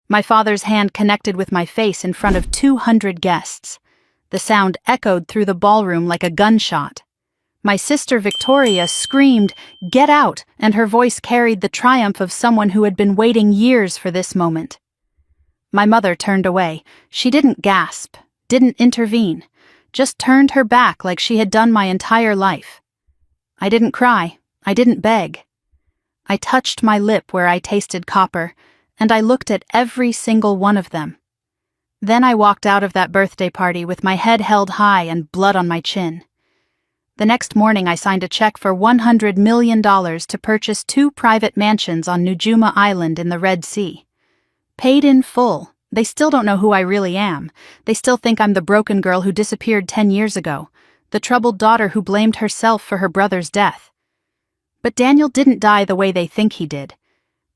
My father's hand connected with my face in front of 200 guests. The sound echoed through the ballroom like a gunshot. My sister Victoria screamed, "Get out!" and her voice carried the triumph of someone who had been waiting years for this moment. My mother turned away. She didn't gasp, didn't intervene, just turned her back like she had done my entire life. I didn't cry. I didn't beg. I touched my lip where I tasted copper, and I looked at every single one of them. Then I walked out of that birthday party with my head held high and blood on my chin. The next morning I signed a check for $100 million to purchase 2 private mansions on Nujuma Island in the Red Sea. Paid in full. They still don't know who I really am. They still think I'm the broken girl who disappeared 10 years ago, the troubled daughter who blamed herself for her brother's death. But Daniel didn't die the way they think he did.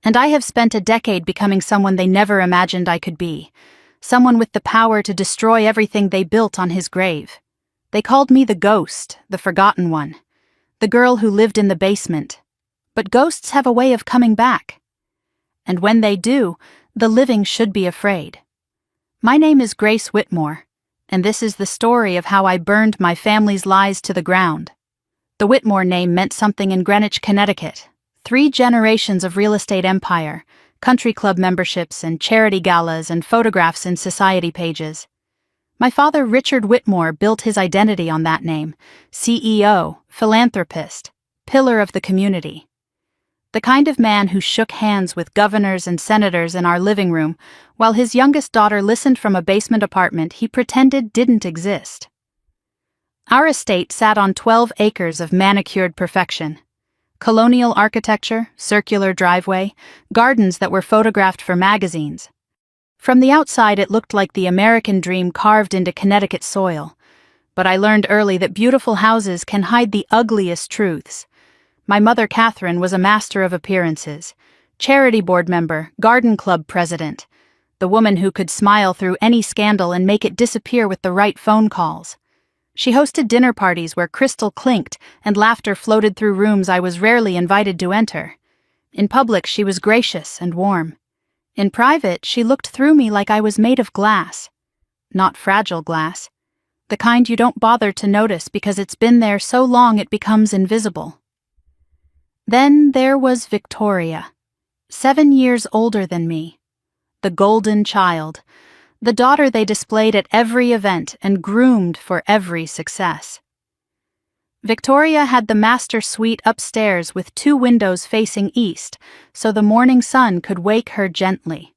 And I have spent a decade becoming someone they never imagined I could be, someone with the power to destroy everything they built on his grave. They called me the ghost, the forgotten one, the girl who lived in the basement. But ghosts have a way of coming back. And when they do, the living should be afraid. My name is Grace Whitmore, and this is the story of how I burned my family's lies to the ground. The Whitmore name meant something in Greenwich, Connecticut. 3 generations of real estate empire, country club memberships and charity galas and photographs in society pages. My father, Richard Whitmore, built his identity on that name: CEO, philanthropist, pillar of the community. The kind of man who shook hands with governors and senators in our living room while his youngest daughter listened from a basement apartment he pretended didn't exist. Our estate sat on 12 acres of manicured perfection. Colonial architecture, circular driveway, gardens that were photographed for magazines. From the outside it looked like the American dream carved into Connecticut soil. But I learned early that beautiful houses can hide the ugliest truths. My mother, Catherine, was a master of appearances. Charity board member, garden club president. The woman who could smile through any scandal and make it disappear with the right phone calls. She hosted dinner parties where crystal clinked and laughter floated through rooms I was rarely invited to enter. In public, she was gracious and warm. In private, she looked through me like I was made of glass. Not fragile glass. The kind you don't bother to notice because it's been there so long it becomes invisible. Then there was Victoria, 7 years older than me. The golden child. The daughter they displayed at every event and groomed for every success. Victoria had the master suite upstairs with 2 windows facing east, so the morning sun could wake her gently.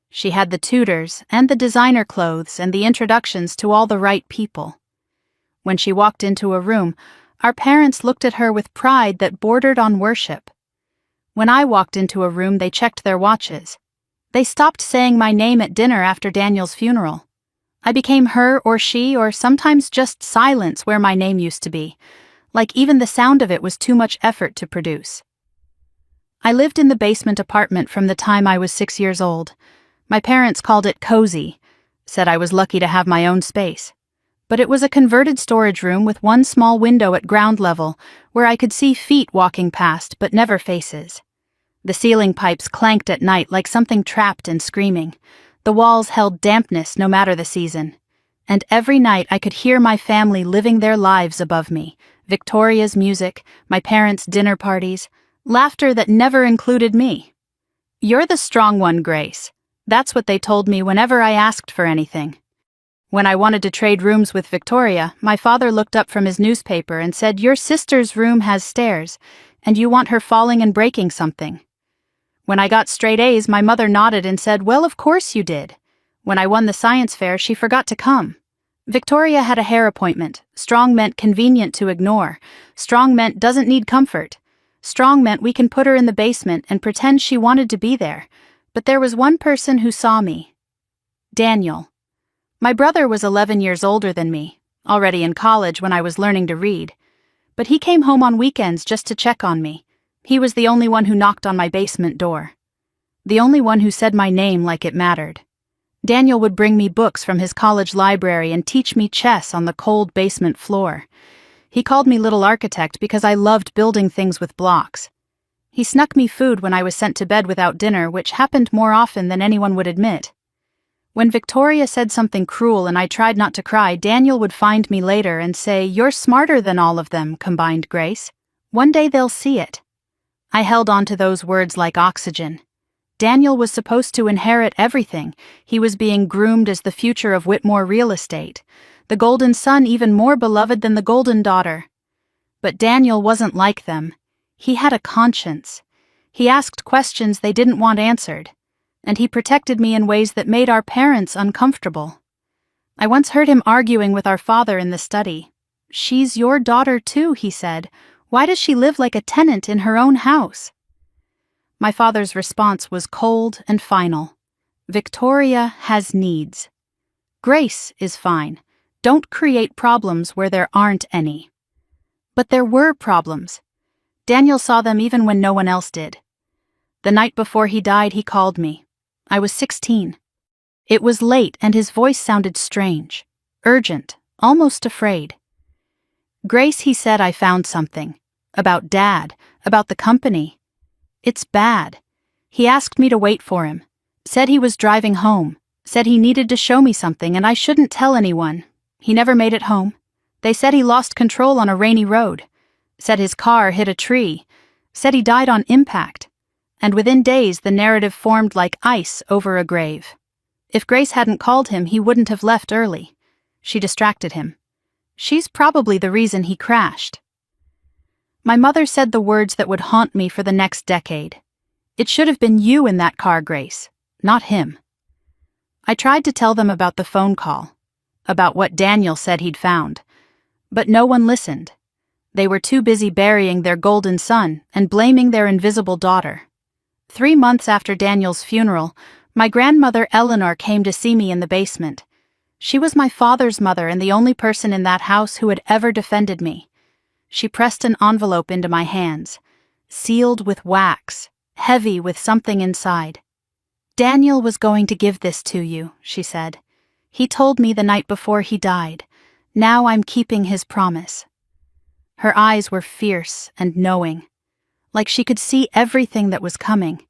She had the tutors and the designer clothes and the introductions to all the right people. When she walked into a room, our parents looked at her with pride that bordered on worship. When I walked into a room, they checked their watches. They stopped saying my name at dinner after Daniel's funeral. I became her or she or sometimes just silence where my name used to be, like even the sound of it was too much effort to produce. I lived in the basement apartment from the time I was 6 years old. My parents called it cozy, said I was lucky to have my own space. But it was a converted storage room with 1 small window at ground level where I could see feet walking past but never faces. The ceiling pipes clanked at night like something trapped and screaming. The walls held dampness no matter the season. And every night I could hear my family living their lives above me. Victoria's music, my parents' dinner parties, laughter that never included me. "You're the strong one, Grace." That's what they told me whenever I asked for anything. When I wanted to trade rooms with Victoria, my father looked up from his newspaper and said, "Your sister's room has stairs, and you want her falling and breaking something." When I got straight A's, my mother nodded and said, "Well, of course you did." When I won the science fair, she forgot to come. Victoria had a hair appointment. Strong meant convenient to ignore. Strong meant doesn't need comfort. Strong meant we can put her in the basement and pretend she wanted to be there. But there was one person who saw me. Daniel. My brother was 11 years older than me, already in college when I was learning to read. But he came home on weekends just to check on me. He was the only one who knocked on my basement door. The only one who said my name like it mattered. Daniel would bring me books from his college library and teach me chess on the cold basement floor. He called me Little Architect because I loved building things with blocks. He snuck me food when I was sent to bed without dinner, which happened more often than anyone would admit. When Victoria said something cruel and I tried not to cry, Daniel would find me later and say, "You're smarter than all of them," combined Grace. "One day they'll see it." I held on to those words like oxygen. Daniel was supposed to inherit everything. He was being groomed as the future of Whitmore real estate, the golden son even more beloved than the golden daughter. But Daniel wasn't like them. He had a conscience. He asked questions they didn't want answered, and he protected me in ways that made our parents uncomfortable. I once heard him arguing with our father in the study. "She's your daughter too," he said. "Why does she live like a tenant in her own house?" My father's response was cold and final. "Victoria has needs. Grace is fine. Don't create problems where there aren't any." But there were problems. Daniel saw them even when no one else did. The night before he died, he called me. I was 16. It was late and his voice sounded strange, urgent, almost afraid. "Grace," he said, "I found something. About Dad, about the company. It's bad." He asked me to wait for him, said he was driving home, said he needed to show me something and I shouldn't tell anyone. He never made it home. They said he lost control on a rainy road, said his car hit a tree, said he died on impact. And within days the narrative formed like ice over a grave. If Grace hadn't called him, he wouldn't have left early. She distracted him. She's probably the reason he crashed. My mother said the words that would haunt me for the next decade. "It should have been you in that car, Grace, not him." I tried to tell them about the phone call, about what Daniel said he'd found, but no one listened. They were too busy burying their golden son and blaming their invisible daughter. 3 months after Daniel's funeral, my grandmother Eleanor came to see me in the basement. She was my father's mother and the only person in that house who had ever defended me. She pressed an envelope into my hands, sealed with wax, heavy with something inside. "Daniel was going to give this to you," she said. "He told me the night before he died. Now I'm keeping his promise." Her eyes were fierce and knowing, like she could see everything that was coming.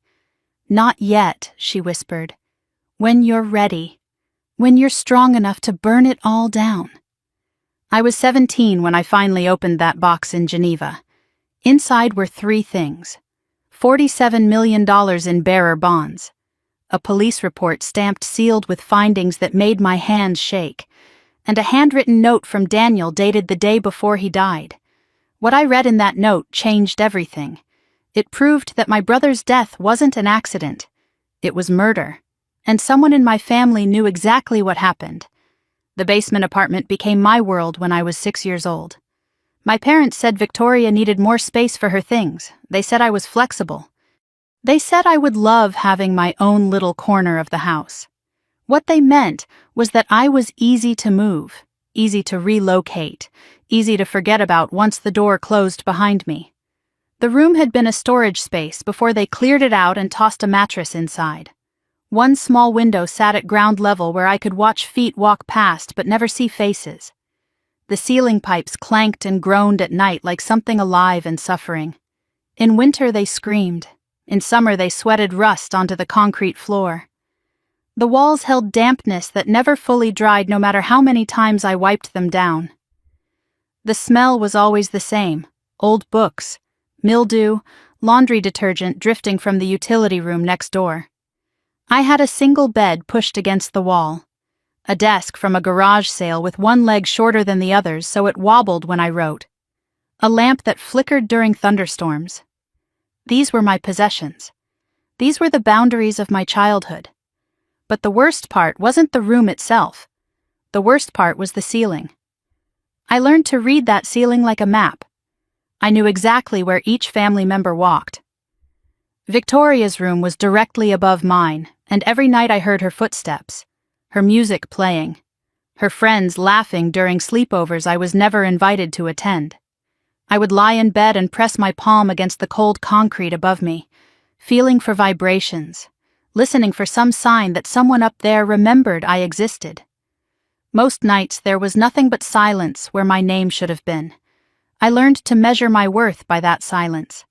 "Not yet," she whispered. "When you're ready. When you're strong enough to burn it all down." I was 17 when I finally opened that box in Geneva. Inside were 3 things. $47 million in bearer bonds. A police report stamped sealed with findings that made my hands shake. And a handwritten note from Daniel dated the day before he died. What I read in that note changed everything. It proved that my brother's death wasn't an accident. It was murder. And someone in my family knew exactly what happened. The basement apartment became my world when I was 6 years old. My parents said Victoria needed more space for her things. They said I was flexible. They said I would love having my own little corner of the house. What they meant was that I was easy to move, easy to relocate, easy to forget about once the door closed behind me. The room had been a storage space before they cleared it out and tossed a mattress inside. One small window sat at ground level where I could watch feet walk past but never see faces. The ceiling pipes clanked and groaned at night like something alive and suffering. In winter they screamed. In summer they sweated rust onto the concrete floor. The walls held dampness that never fully dried no matter how many times I wiped them down. The smell was always the same: old books, mildew, laundry detergent drifting from the utility room next door. I had a single bed pushed against the wall, a desk from a garage sale with one leg shorter than the others so it wobbled when I wrote, a lamp that flickered during thunderstorms. These were my possessions. These were the boundaries of my childhood. But the worst part wasn't the room itself. The worst part was the ceiling. I learned to read that ceiling like a map. I knew exactly where each family member walked. Victoria's room was directly above mine, and every night I heard her footsteps, her music playing, her friends laughing during sleepovers I was never invited to attend. I would lie in bed and press my palm against the cold concrete above me, feeling for vibrations, listening for some sign that someone up there remembered I existed. Most nights there was nothing but silence where my name should have been. I learned to measure my worth by that silence.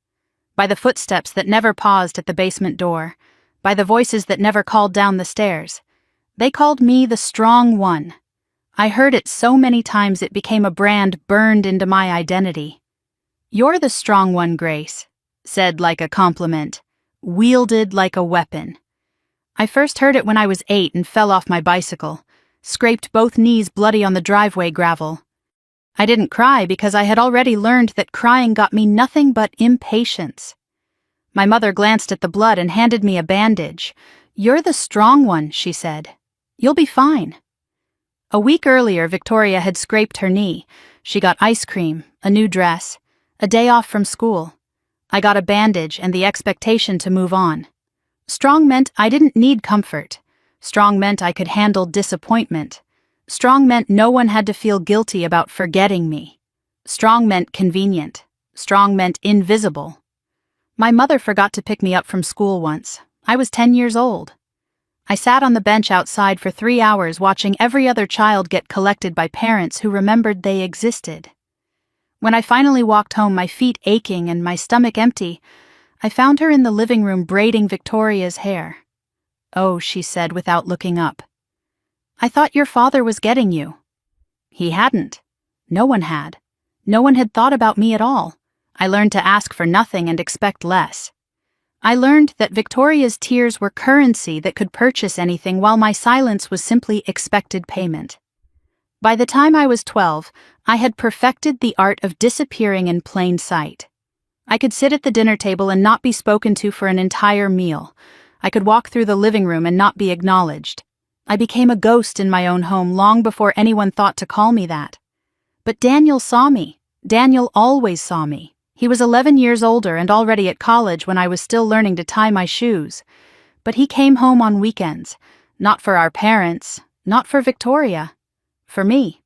by the footsteps that never paused at the basement door, by the voices that never called down the stairs. They called me the strong one. I heard it so many times it became a brand burned into my identity. "You're the strong one, Grace," said like a compliment, wielded like a weapon. I first heard it when I was 8 and fell off my bicycle, scraped both knees bloody on the driveway gravel. I didn't cry because I had already learned that crying got me nothing but impatience. My mother glanced at the blood and handed me a bandage. "You're the strong one," she said. "You'll be fine." A week earlier, Victoria had scraped her knee. She got ice cream, a new dress, a day off from school. I got a bandage and the expectation to move on. Strong meant I didn't need comfort. Strong meant I could handle disappointment. Strong meant no one had to feel guilty about forgetting me. Strong meant convenient. Strong meant invisible. My mother forgot to pick me up from school once. I was 10 years old. I sat on the bench outside for 3 hours watching every other child get collected by parents who remembered they existed. When I finally walked home, my feet aching and my stomach empty, I found her in the living room braiding Victoria's hair. "Oh," she said without looking up. "I thought your father was getting you." He hadn't. No one had. No one had thought about me at all. I learned to ask for nothing and expect less. I learned that Victoria's tears were currency that could purchase anything while my silence was simply expected payment. By the time I was 12, I had perfected the art of disappearing in plain sight. I could sit at the dinner table and not be spoken to for an entire meal. I could walk through the living room and not be acknowledged. I became a ghost in my own home long before anyone thought to call me that. But Daniel saw me. Daniel always saw me. He was 11 years older and already at college when I was still learning to tie my shoes. But he came home on weekends. Not for our parents, not for Victoria. For me.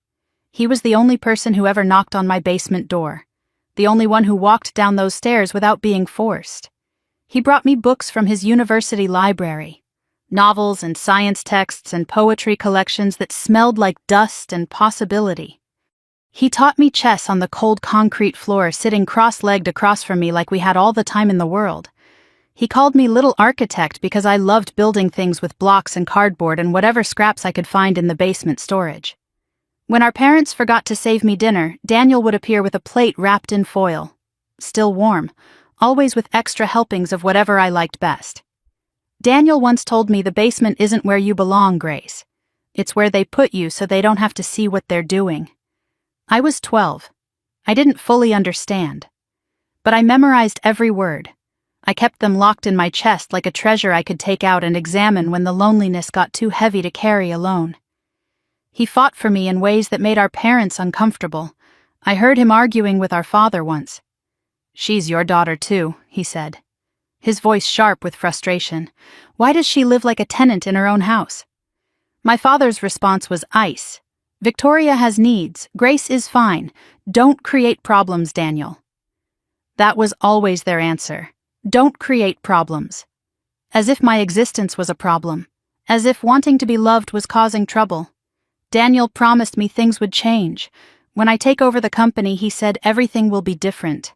He was the only person who ever knocked on my basement door. The only one who walked down those stairs without being forced. He brought me books from his university library. Novels and science texts and poetry collections that smelled like dust and possibility. He taught me chess on the cold concrete floor, sitting cross-legged across from me like we had all the time in the world. He called me Little Architect because I loved building things with blocks and cardboard and whatever scraps I could find in the basement storage. When our parents forgot to save me dinner, Daniel would appear with a plate wrapped in foil. Still warm, always with extra helpings of whatever I liked best. Daniel once told me the basement isn't where you belong, Grace. It's where they put you so they don't have to see what they're doing. I was 12. I didn't fully understand. But I memorized every word. I kept them locked in my chest like a treasure I could take out and examine when the loneliness got too heavy to carry alone. He fought for me in ways that made our parents uncomfortable. I heard him arguing with our father once. "She's your daughter too," he said. His voice sharp with frustration. "Why does she live like a tenant in her own house?" My father's response was ice. "Victoria has needs. Grace is fine. Don't create problems, Daniel." That was always their answer. Don't create problems. As if my existence was a problem. As if wanting to be loved was causing trouble. Daniel promised me things would change. When I take over the company, he said everything will be different.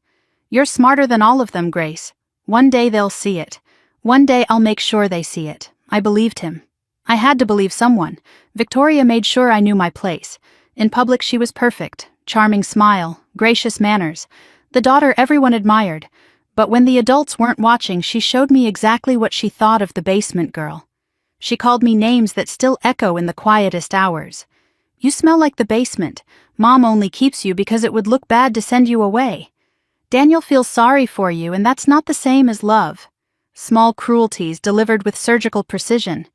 "You're smarter than all of them, Grace. One day they'll see it. One day I'll make sure they see it." I believed him. I had to believe someone. Victoria made sure I knew my place. In public she was perfect. Charming smile, gracious manners. The daughter everyone admired. But when the adults weren't watching, she showed me exactly what she thought of the basement girl. She called me names that still echo in the quietest hours. "You smell like the basement. Mom only keeps you because it would look bad to send you away. Daniel feels sorry for you, and that's not the same as love." Small cruelties delivered with surgical precision.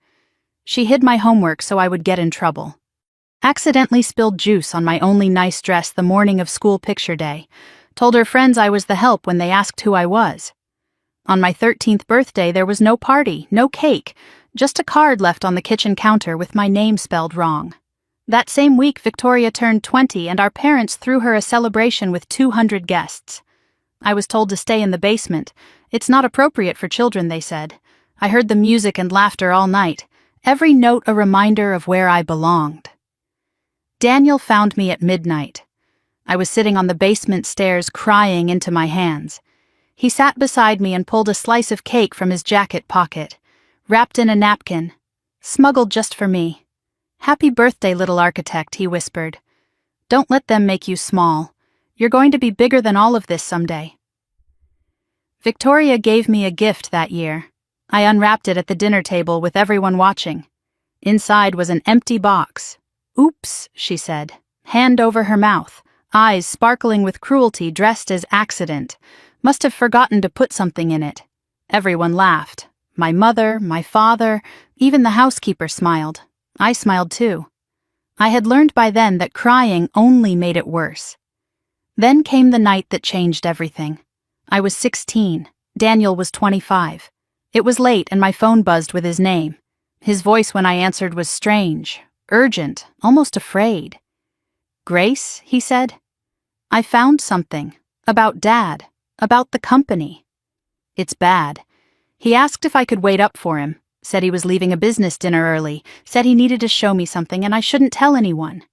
She hid my homework so I would get in trouble. Accidentally spilled juice on my only nice dress the morning of school picture day. Told her friends I was the help when they asked who I was. On my 13th birthday there was no party, no cake, just a card left on the kitchen counter with my name spelled wrong. That same week Victoria turned 20 and our parents threw her a celebration with 200 guests. I was told to stay in the basement. "It's not appropriate for children," they said. I heard the music and laughter all night. Every note a reminder of where I belonged. Daniel found me at midnight. I was sitting on the basement stairs crying into my hands. He sat beside me and pulled a slice of cake from his jacket pocket, wrapped in a napkin, smuggled just for me. "Happy birthday, little architect," he whispered. "Don't let them make you small. You're going to be bigger than all of this someday." Victoria gave me a gift that year. I unwrapped it at the dinner table with everyone watching. Inside was an empty box. "Oops," she said, hand over her mouth, eyes sparkling with cruelty, dressed as accident. Must have forgotten to put something in it. Everyone laughed. My mother, my father, even the housekeeper smiled. I smiled too. I had learned by then that crying only made it worse. Then came the night that changed everything. I was 16. Daniel was 25. It was late and my phone buzzed with his name. His voice when I answered was strange, urgent, almost afraid. "Grace," he said. "I found something. About Dad. About the company." "It's bad." He asked if I could wait up for him, said he was leaving a business dinner early, said he needed to show me something and I shouldn't tell anyone.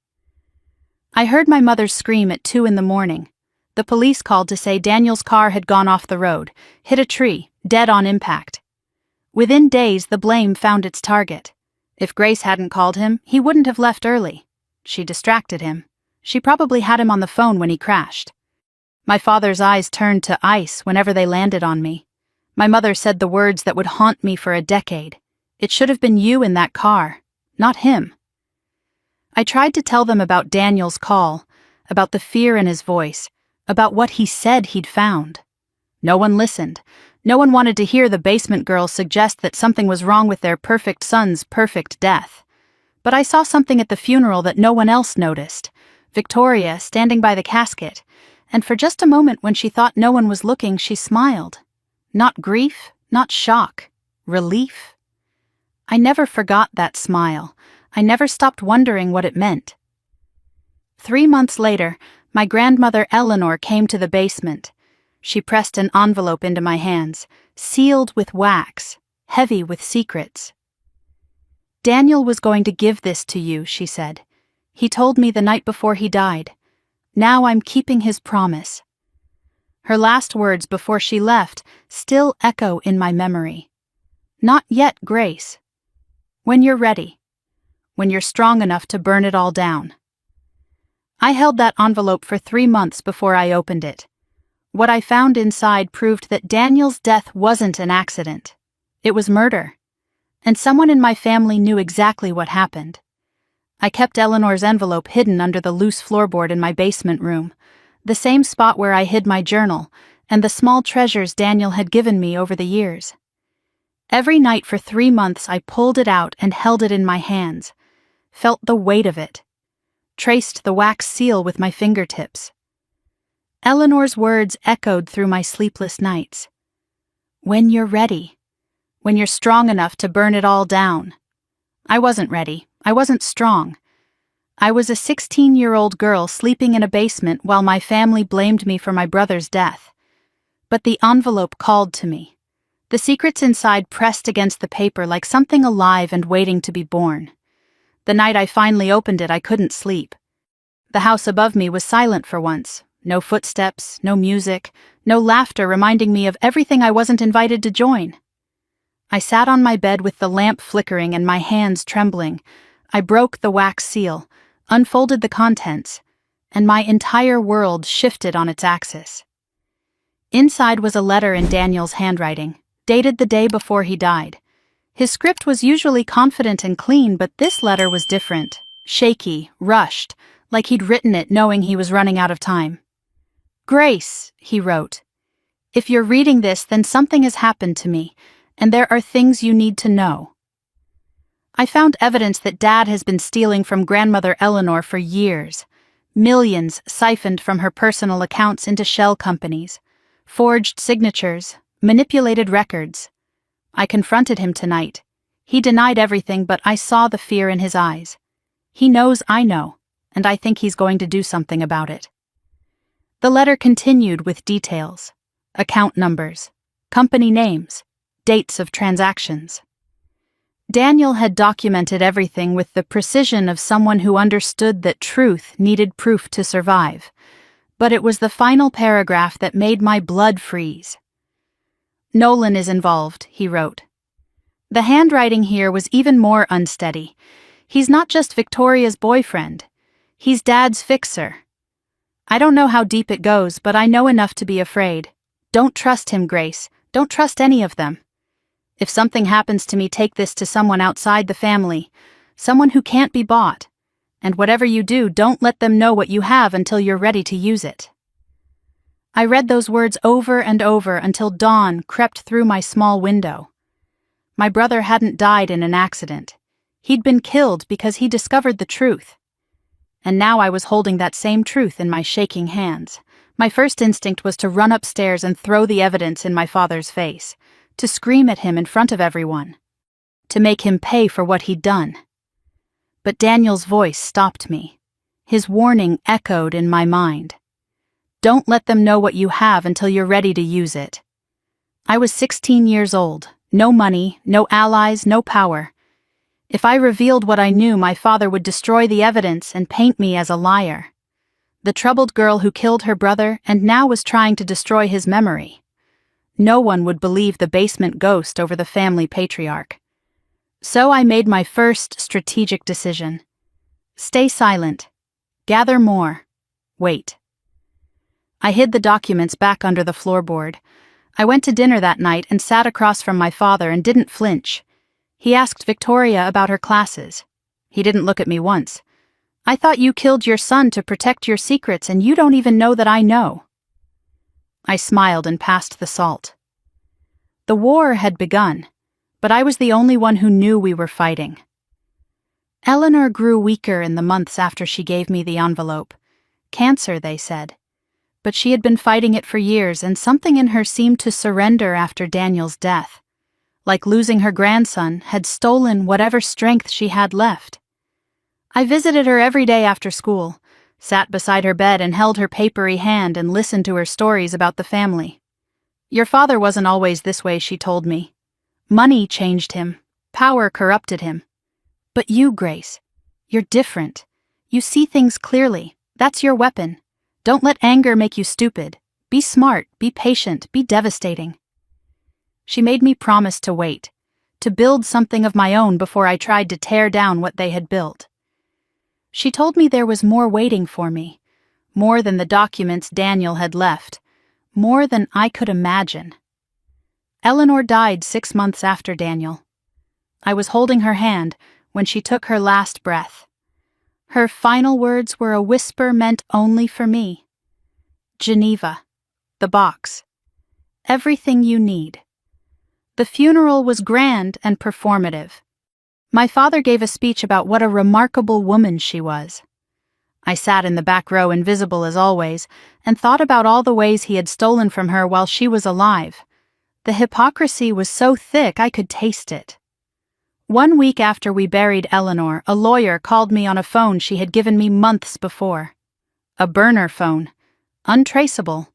I heard my mother scream at 2 a.m. The police called to say Daniel's car had gone off the road, hit a tree, dead on impact. Within days, the blame found its target. If Grace hadn't called him, he wouldn't have left early. She distracted him. She probably had him on the phone when he crashed. My father's eyes turned to ice whenever they landed on me. My mother said the words that would haunt me for a decade. "It should have been you in that car, not him." I tried to tell them about Daniel's call, about the fear in his voice, about what he said he'd found. No one listened. No one wanted to hear the basement girls suggest that something was wrong with their perfect son's perfect death. But I saw something at the funeral that no one else noticed. Victoria standing by the casket, and for just a moment when she thought no one was looking, she smiled. Not grief, not shock, relief. I never forgot that smile. I never stopped wondering what it meant. 3 months later, my grandmother Eleanor came to the basement. She pressed an envelope into my hands, sealed with wax, heavy with secrets. "Daniel was going to give this to you," she said. "He told me the night before he died. Now I'm keeping his promise." Her last words before she left still echo in my memory. "Not yet, Grace. When you're ready. When you're strong enough to burn it all down." I held that envelope for 3 months before I opened it. What I found inside proved that Daniel's death wasn't an accident. It was murder. And someone in my family knew exactly what happened. I kept Eleanor's envelope hidden under the loose floorboard in my basement room, the same spot where I hid my journal and the small treasures Daniel had given me over the years. Every night for 3 months I pulled it out and held it in my hands, felt the weight of it, traced the wax seal with my fingertips. Eleanor's words echoed through my sleepless nights. "When you're ready. When you're strong enough to burn it all down." I wasn't ready. I wasn't strong. I was a 16-year-old girl sleeping in a basement while my family blamed me for my brother's death. But the envelope called to me. The secrets inside pressed against the paper like something alive and waiting to be born. The night I finally opened it, I couldn't sleep. The house above me was silent for once. No footsteps, no music, no laughter reminding me of everything I wasn't invited to join. I sat on my bed with the lamp flickering and my hands trembling. I broke the wax seal, unfolded the contents, and my entire world shifted on its axis. Inside was a letter in Daniel's handwriting, dated the day before he died. His script was usually confident and clean, but this letter was different, shaky, rushed, like he'd written it knowing he was running out of time. "Grace," he wrote, "if you're reading this, then something has happened to me, and there are things you need to know." I found evidence that Dad has been stealing from grandmother Eleanor for years. Millions siphoned from her personal accounts into shell companies, forged signatures, manipulated records. I confronted him tonight. He denied everything, but I saw the fear in his eyes. He knows I know, and I think he's going to do something about it. The letter continued with details, account numbers, company names, dates of transactions. Daniel had documented everything with the precision of someone who understood that truth needed proof to survive. But it was the final paragraph that made my blood freeze. Nolan is involved, he wrote. The handwriting here was even more unsteady. He's not just Victoria's boyfriend. He's Dad's fixer. I don't know how deep it goes, but I know enough to be afraid. Don't trust him, Grace. Don't trust any of them. If something happens to me, take this to someone outside the family, someone who can't be bought. And whatever you do, don't let them know what you have until you're ready to use it. I read those words over and over until dawn crept through my small window. My brother hadn't died in an accident. He'd been killed because he discovered the truth. And now I was holding that same truth in my shaking hands. My first instinct was to run upstairs and throw the evidence in my father's face, to scream at him in front of everyone, to make him pay for what he'd done. But Daniel's voice stopped me. His warning echoed in my mind. Don't let them know what you have until you're ready to use it. I was 16 years old, no money, no allies, no power. If I revealed what I knew, my father would destroy the evidence and paint me as a liar. The troubled girl who killed her brother and now was trying to destroy his memory. No one would believe the basement ghost over the family patriarch. So I made my first strategic decision. Stay silent. Gather more. Wait. I hid the documents back under the floorboard. I went to dinner that night and sat across from my father and didn't flinch. He asked Victoria about her classes. He didn't look at me once. I thought you killed your son to protect your secrets and you don't even know that I know. I smiled and passed the salt. The war had begun, but I was the only one who knew we were fighting. Eleanor grew weaker in the months after she gave me the envelope. Cancer, they said. But she had been fighting it for years, and something in her seemed to surrender after Daniel's death. Like losing her grandson had stolen whatever strength she had left. I visited her every day after school, sat beside her bed and held her papery hand and listened to her stories about the family. Your father wasn't always this way, she told me. Money changed him. Power corrupted him. But you, Grace, you're different. You see things clearly. That's your weapon. Don't let anger make you stupid. Be smart, be patient, be devastating. She made me promise to wait, to build something of my own before I tried to tear down what they had built. She told me there was more waiting for me, more than the documents Daniel had left, more than I could imagine. Eleanor died 6 months after Daniel. I was holding her hand when she took her last breath. Her final words were a whisper meant only for me. Geneva. The box. Everything you need. The funeral was grand and performative. My father gave a speech about what a remarkable woman she was. I sat in the back row, invisible as always, and thought about all the ways he had stolen from her while she was alive. The hypocrisy was so thick I could taste it. 1 week after we buried Eleanor, a lawyer called me on a phone she had given me months before. A burner phone. Untraceable.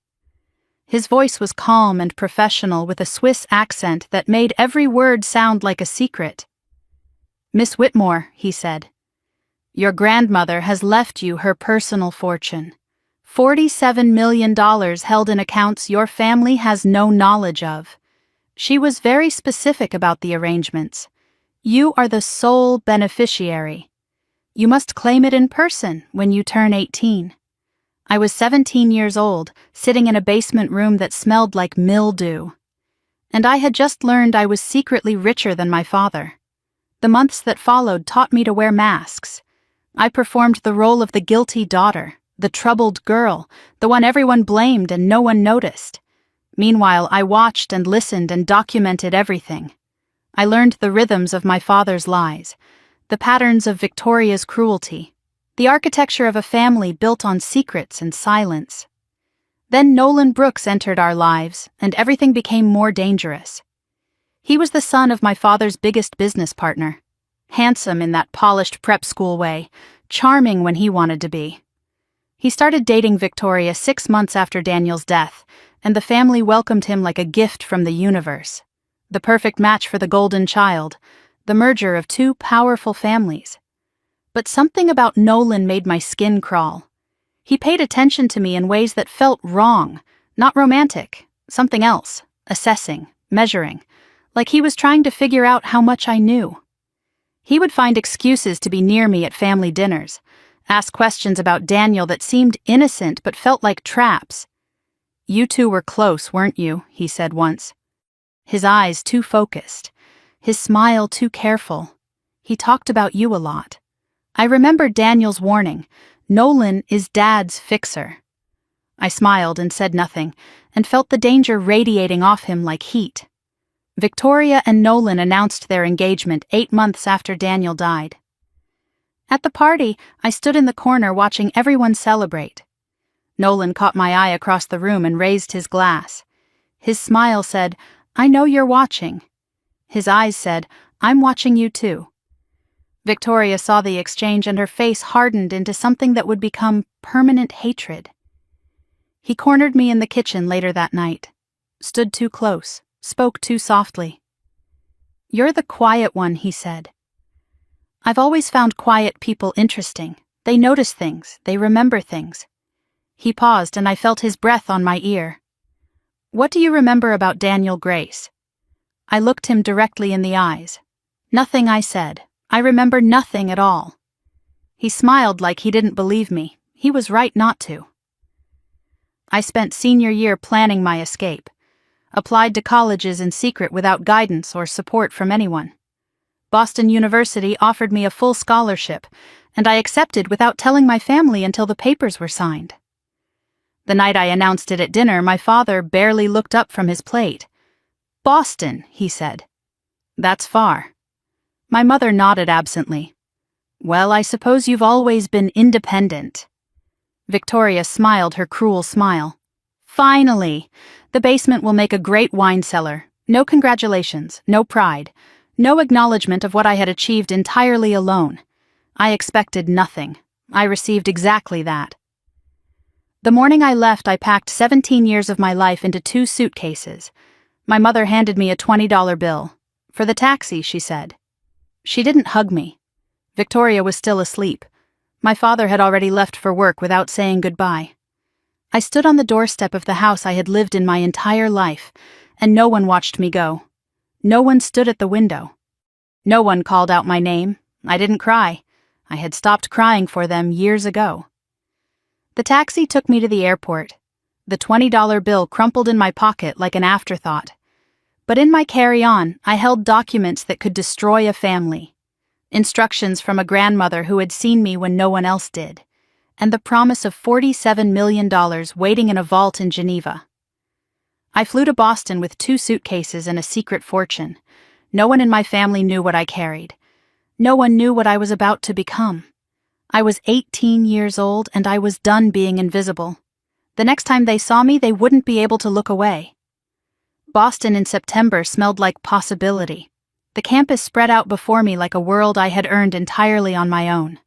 His voice was calm and professional with a Swiss accent that made every word sound like a secret. Miss Whitmore, he said, your grandmother has left you her personal fortune. $47 million held in accounts your family has no knowledge of. She was very specific about the arrangements. You are the sole beneficiary. You must claim it in person when you turn 18. I was 17 years old, sitting in a basement room that smelled like mildew. And I had just learned I was secretly richer than my father. The months that followed taught me to wear masks. I performed the role of the guilty daughter, the troubled girl, the one everyone blamed and no one noticed. Meanwhile, I watched and listened and documented everything. I learned the rhythms of my father's lies, the patterns of Victoria's cruelty, the architecture of a family built on secrets and silence. Then Nolan Brooks entered our lives, and everything became more dangerous. He was the son of my father's biggest business partner, handsome in that polished prep school way, charming when he wanted to be. He started dating Victoria 6 months after Daniel's death, and the family welcomed him like a gift from the universe. The perfect match for the golden child, the merger of two powerful families. But something about Nolan made my skin crawl. He paid attention to me in ways that felt wrong, not romantic, something else, assessing, measuring, like he was trying to figure out how much I knew. He would find excuses to be near me at family dinners, ask questions about Daniel that seemed innocent but felt like traps. "You two were close, weren't you?" he said once. His eyes too focused, his smile too careful. He talked about you a lot. I remembered Daniel's warning, "Nolan is Dad's fixer." I smiled and said nothing, and felt the danger radiating off him like heat. Victoria and Nolan announced their engagement 8 months after Daniel died. At the party, I stood in the corner watching everyone celebrate. Nolan caught my eye across the room and raised his glass. His smile said, "I know you're watching." His eyes said, "I'm watching you too." Victoria saw the exchange and her face hardened into something that would become permanent hatred. He cornered me in the kitchen later that night. Stood too close, spoke too softly. "You're the quiet one," he said. "I've always found quiet people interesting. They notice things, they remember things." He paused and I felt his breath on my ear. "What do you remember about Daniel Grace?" I looked him directly in the eyes. "Nothing," I said. "I remember nothing at all." He smiled like he didn't believe me. He was right not to. I spent senior year planning my escape. Applied to colleges in secret without guidance or support from anyone. Boston University offered me a full scholarship, and I accepted without telling my family until the papers were signed. The night I announced it at dinner, my father barely looked up from his plate. "Boston," he said. "That's far." My mother nodded absently. "Well, I suppose you've always been independent." Victoria smiled her cruel smile. "Finally! The basement will make a great wine cellar. No congratulations, no pride, no acknowledgement of what I had achieved entirely alone. I expected nothing. I received exactly that." The morning I left, I packed 17 years of my life into 2 suitcases. My mother handed me a $20 bill. "For the taxi," she said. She didn't hug me. Victoria was still asleep. My father had already left for work without saying goodbye. I stood on the doorstep of the house I had lived in my entire life, and no one watched me go. No one stood at the window. No one called out my name. I didn't cry. I had stopped crying for them years ago. The taxi took me to the airport. The $20 bill crumpled in my pocket like an afterthought. But in my carry-on, I held documents that could destroy a family. Instructions from a grandmother who had seen me when no one else did, and the promise of $47 million waiting in a vault in Geneva. I flew to Boston with 2 suitcases and a secret fortune. No one in my family knew what I carried. No one knew what I was about to become. I was 18 years old and I was done being invisible. The next time they saw me, they wouldn't be able to look away. Boston in September smelled like possibility. The campus spread out before me like a world I had earned entirely on my own.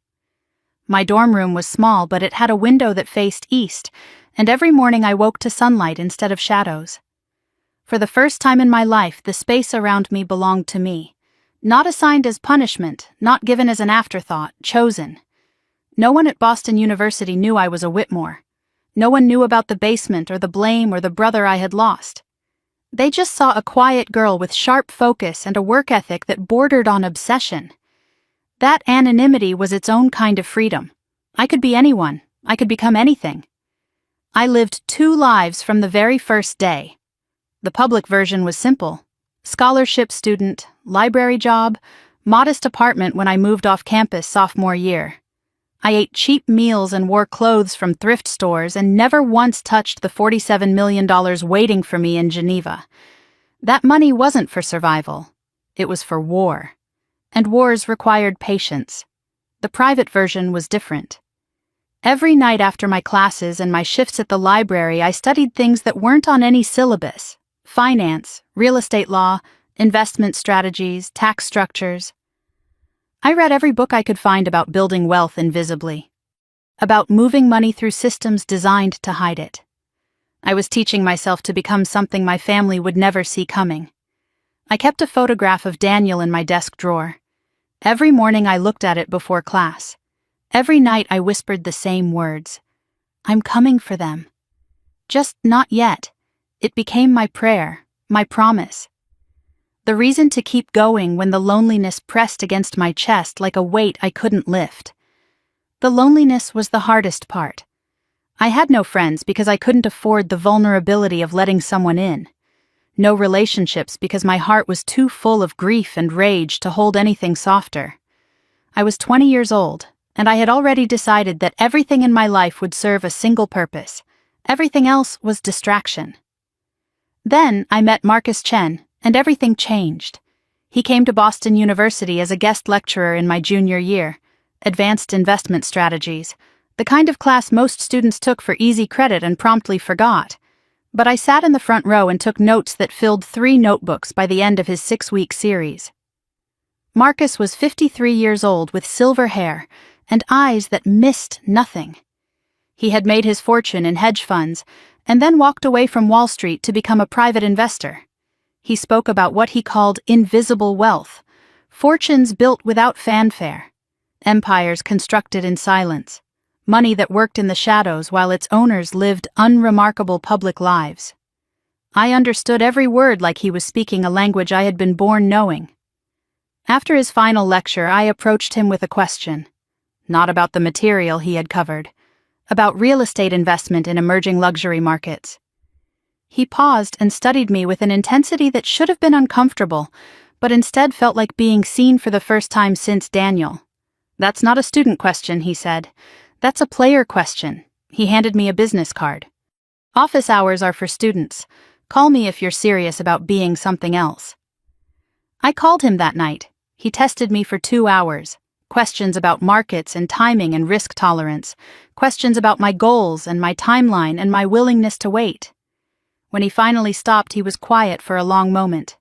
My dorm room was small, but it had a window that faced east, and every morning I woke to sunlight instead of shadows. For the first time in my life, the space around me belonged to me. Not assigned as punishment, not given as an afterthought, chosen. No one at Boston University knew I was a Whitmore. No one knew about the basement or the blame or the brother I had lost. They just saw a quiet girl with sharp focus and a work ethic that bordered on obsession. That anonymity was its own kind of freedom. I could be anyone. I could become anything. I lived 2 lives from the very first day. The public version was simple. Scholarship student, library job, modest apartment when I moved off campus sophomore year. I ate cheap meals and wore clothes from thrift stores and never once touched the $47 million waiting for me in Geneva. That money wasn't for survival. It was for war. And wars required patience. The private version was different. Every night after my classes and my shifts at the library, I studied things that weren't on any syllabus. Finance, real estate law, investment strategies, tax structures. I read every book I could find about building wealth invisibly, about moving money through systems designed to hide it. I was teaching myself to become something my family would never see coming. I kept a photograph of Daniel in my desk drawer. Every morning I looked at it before class. Every night I whispered the same words. "I'm coming for them." Just not yet. It became my prayer, my promise. The reason to keep going when the loneliness pressed against my chest like a weight I couldn't lift. The loneliness was the hardest part. I had no friends because I couldn't afford the vulnerability of letting someone in. No relationships because my heart was too full of grief and rage to hold anything softer. I was 20 years old, and I had already decided that everything in my life would serve a single purpose. Everything else was distraction. Then I met Marcus Chen, and everything changed. He came to Boston University as a guest lecturer in my junior year, advanced investment strategies, the kind of class most students took for easy credit and promptly forgot. But I sat in the front row and took notes that filled 3 notebooks by the end of his 6-week series. Marcus was 53 years old with silver hair and eyes that missed nothing. He had made his fortune in hedge funds and then walked away from Wall Street to become a private investor. He spoke about what he called invisible wealth, fortunes built without fanfare, empires constructed in silence, money that worked in the shadows while its owners lived unremarkable public lives. I understood every word like he was speaking a language I had been born knowing. After his final lecture, I approached him with a question. Not about the material he had covered, about real estate investment in emerging luxury markets. He paused and studied me with an intensity that should have been uncomfortable, but instead felt like being seen for the first time since Daniel. "That's not a student question," he said. "That's a player question." He handed me a business card. "Office hours are for students. Call me if you're serious about being something else." I called him that night. He tested me for 2 hours. Questions about markets and timing and risk tolerance. Questions about my goals and my timeline and my willingness to wait. When he finally stopped, he was quiet for a long moment.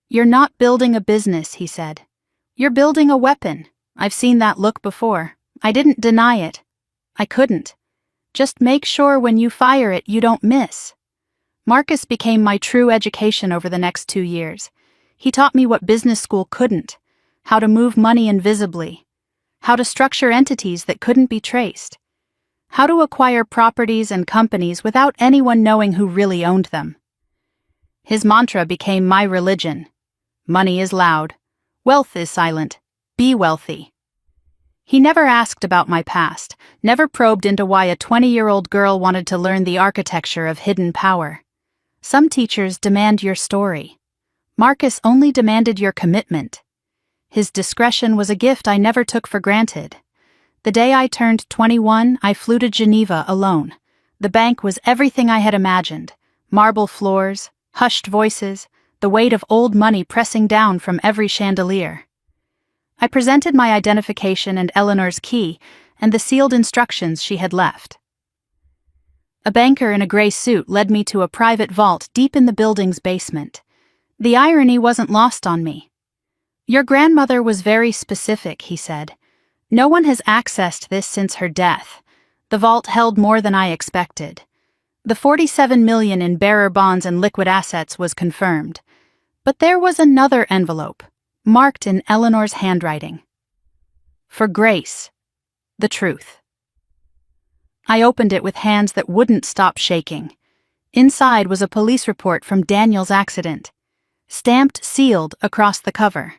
"You're not building a business," he said. "You're building a weapon. I've seen that look before. I didn't deny it. I couldn't. Just make sure when you fire it you don't miss." Marcus became my true education over the next 2 years. He taught me what business school couldn't, how to move money invisibly, how to structure entities that couldn't be traced, how to acquire properties and companies without anyone knowing who really owned them. His mantra became my religion. Money is loud. Wealth is silent. Be wealthy. He never asked about my past, never probed into why a 20-year-old girl wanted to learn the architecture of hidden power. Some teachers demand your story. Marcus only demanded your commitment. His discretion was a gift I never took for granted. The day I turned 21, I flew to Geneva alone. The bank was everything I had imagined. Marble floors, hushed voices, the weight of old money pressing down from every chandelier. I presented my identification and Eleanor's key and the sealed instructions she had left. A banker in a gray suit led me to a private vault deep in the building's basement. The irony wasn't lost on me. "Your grandmother was very specific," he said. "No one has accessed this since her death. The vault held more than I expected. The $47 million in bearer bonds and liquid assets was confirmed. But there was another envelope, marked in Eleanor's handwriting. For Grace, the truth." I opened it with hands that wouldn't stop shaking. Inside was a police report from Daniel's accident, stamped sealed across the cover.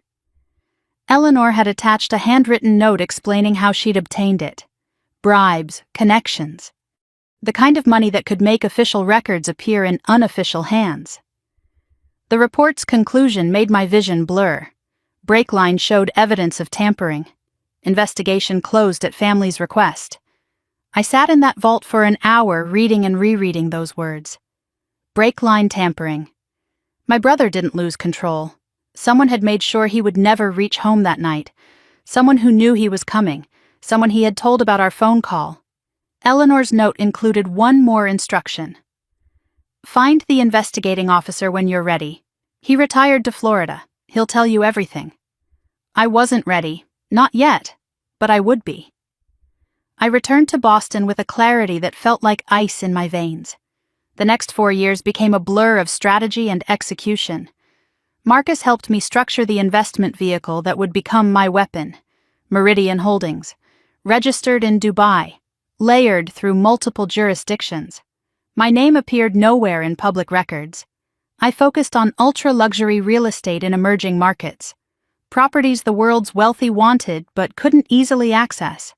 Eleanor had attached a handwritten note explaining how she'd obtained it. Bribes, connections. The kind of money that could make official records appear in unofficial hands. The report's conclusion made my vision blur. Brake line showed evidence of tampering. Investigation closed at family's request. I sat in that vault for an hour reading and rereading those words. Brake line tampering. My brother didn't lose control. Someone had made sure he would never reach home that night. Someone who knew he was coming. Someone he had told about our phone call. Eleanor's note included one more instruction. "Find the investigating officer when you're ready. He retired to Florida. He'll tell you everything." I wasn't ready. Not yet. But I would be. I returned to Boston with a clarity that felt like ice in my veins. The next 4 years became a blur of strategy and execution. Marcus helped me structure the investment vehicle that would become my weapon. Meridian Holdings. Registered in Dubai. Layered through multiple jurisdictions. My name appeared nowhere in public records. I focused on ultra-luxury real estate in emerging markets, properties the world's wealthy wanted but couldn't easily access.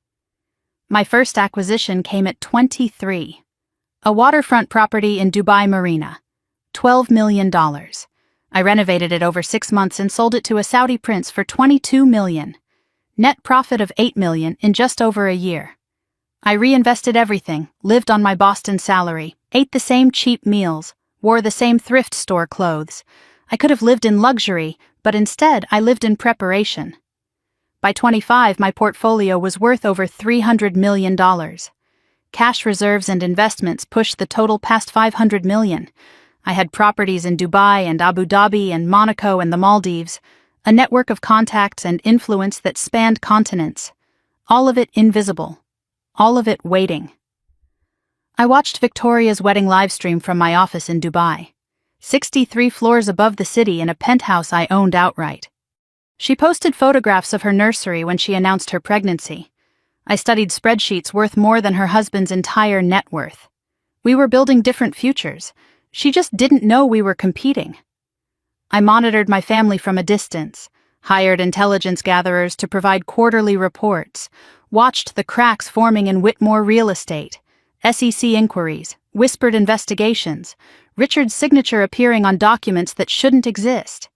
My first acquisition came at 23. A waterfront property in Dubai Marina. $12 million. I renovated it over 6 months and sold it to a Saudi prince for $22 million. Net profit of $8 million in just over a year. I reinvested everything, lived on my Boston salary, ate the same cheap meals, wore the same thrift store clothes. I could have lived in luxury, but instead I lived in preparation. By 25, my portfolio was worth over $300 million. Cash reserves and investments pushed the total past $500 million. I had properties in Dubai and Abu Dhabi and Monaco and the Maldives, a network of contacts and influence that spanned continents. All of it invisible. All of it waiting. I watched Victoria's wedding livestream from my office in Dubai, 63 floors above the city in a penthouse I owned outright. She posted photographs of her nursery when she announced her pregnancy. I studied spreadsheets worth more than her husband's entire net worth. We were building different futures. She just didn't know we were competing. I monitored my family from a distance, hired intelligence gatherers to provide quarterly reports, watched the cracks forming in Whitmore real estate, SEC inquiries, whispered investigations, Richard's signature appearing on documents that shouldn't exist.